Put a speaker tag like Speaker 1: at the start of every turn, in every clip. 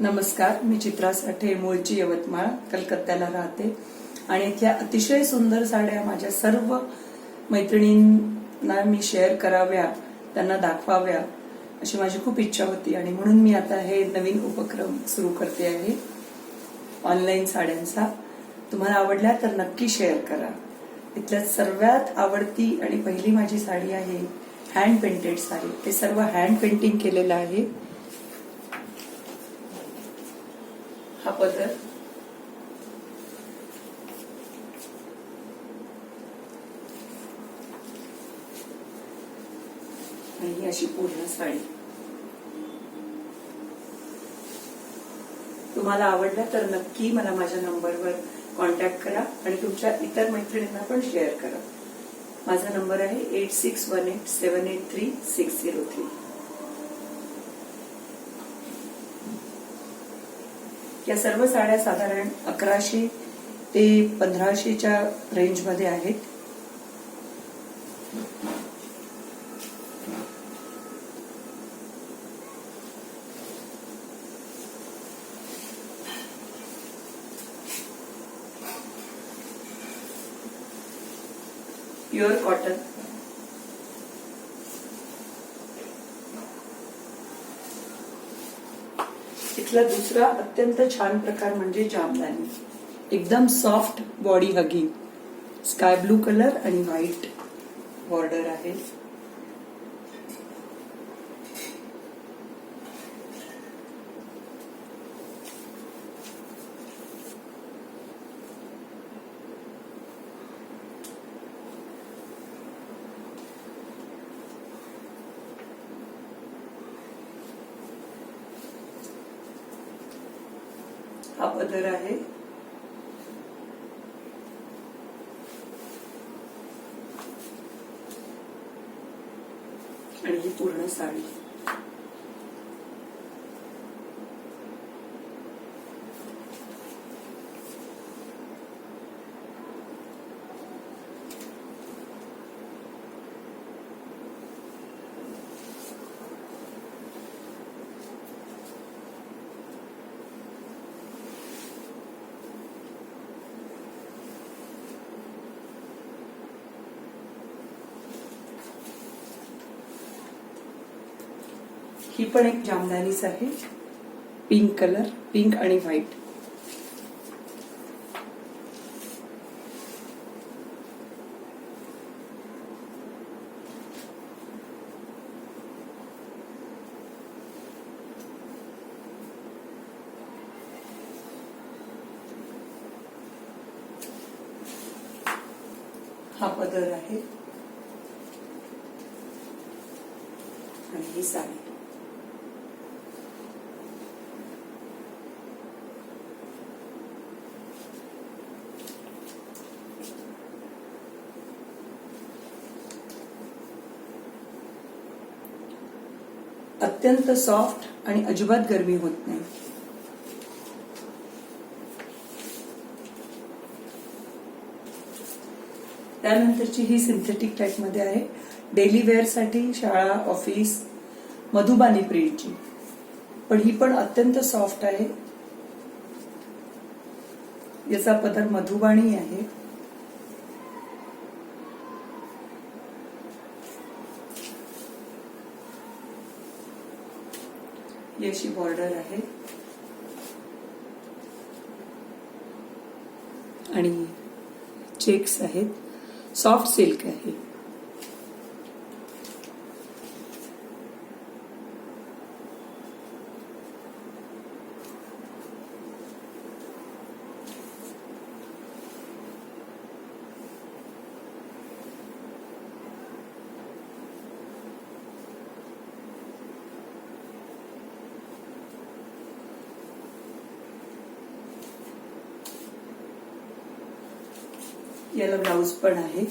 Speaker 1: नमस्कार, मी चित्रा साठे, मूळची यवतमाळ, कलकत्त्याला राहते आणि इथल्या अतिशय सुंदर साड्या माझ्या सर्व मैत्रिणींना मी शेअर कराव्या, त्यांना दाखवाव्या अशी माझी खूप इच्छा होती आणि म्हणून मी आता हे नवीन उपक्रम सुरू करते आहे ऑनलाईन साड्यांचा. तुम्हाला आवडल्या तर नक्की शेअर करा. इथल्या सर्वात आवडती आणि पहिली माझी साडी आहे हँड पेंटेड साडी. ते सर्व हँड पेंटिंग केलेलं आहे. हा पदर, आणि ही अशी पूर्ण साडी. तुम्हाला आवडल्या तर नक्की मला माझ्या नंबरवर कॉन्टॅक्ट करा आणि तुमच्या इतर मैत्रिणींना पण शेअर करा. माझा नंबर आहे 8618783603. या सर्व साड्या साधारण 1100 ते 1500च्या रेंजमध्ये आहेत. Pure cotton. इथला दुसरा अत्यंत छान प्रकार म्हणजे जामदानी. एकदम soft body hugging, sky blue colour आणि व्हाईट बॉर्डर आहे. हा पदर आहे. आणि ही पूर्ण साडी. ही पण एक जामदानीच आहे. पिंक कलर, पिंक आणि व्हाईट. हा पदर आहे आणि ही साडी. अत्यंत सॉफ्ट आणि अजिबात गरमी होत नाही. त्यानंतरची ही सिंथेटिक टाईप मध्ये आहे. डेली वेअर साठी, शाळा, ऑफिस, मधुबानी प्रिंटची. पण ही पण अत्यंत सॉफ्ट आहे. याचा पदर मधुबाणी आहे. ही अशी बॉर्डर आहे आणि चेक्स आहेत. सॉफ्ट सिल्क आहे. याला ब्लाउज पण आहे.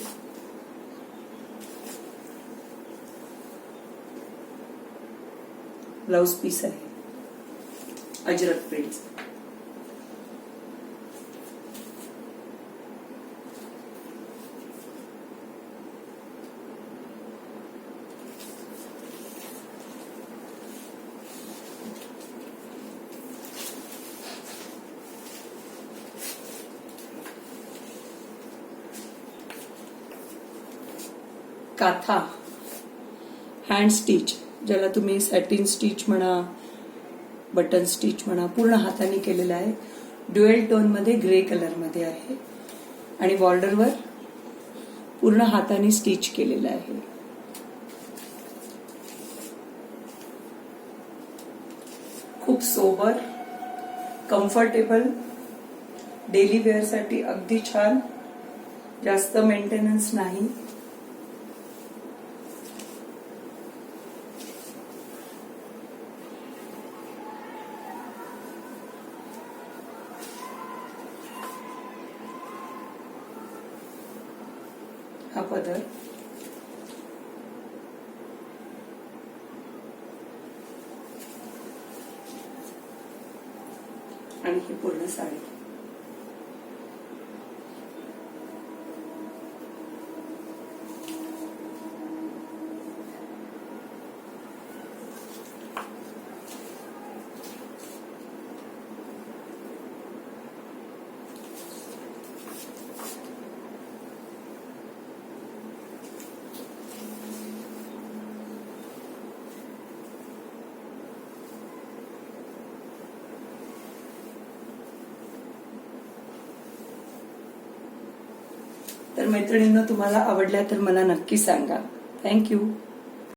Speaker 1: ब्लाउज पीस आहे अजरक प्रिंट. काथा हँड स्टिच, ज्याला तुम्ही सॅटिन स्टिच म्हणा, बटन स्टिच म्हणा, पूर्ण हाताने केलेला आहे. ड्युएल टोन मध्ये ग्रे कलर मध्ये आहे आणि बॉर्डरवर पूर्ण हाताने स्टिच केलेलं आहे. खूप सोबर, कम्फर्टेबल, डेली वेअर साठी अगदी छान, जास्त मेंटेनन्स नाही. हा पदर, आणि ही पूर्ण साडी. तर मैत्रिणींनो, तुम्हाला आवडल्या तर मला नक्की सांगा. थँक्यू.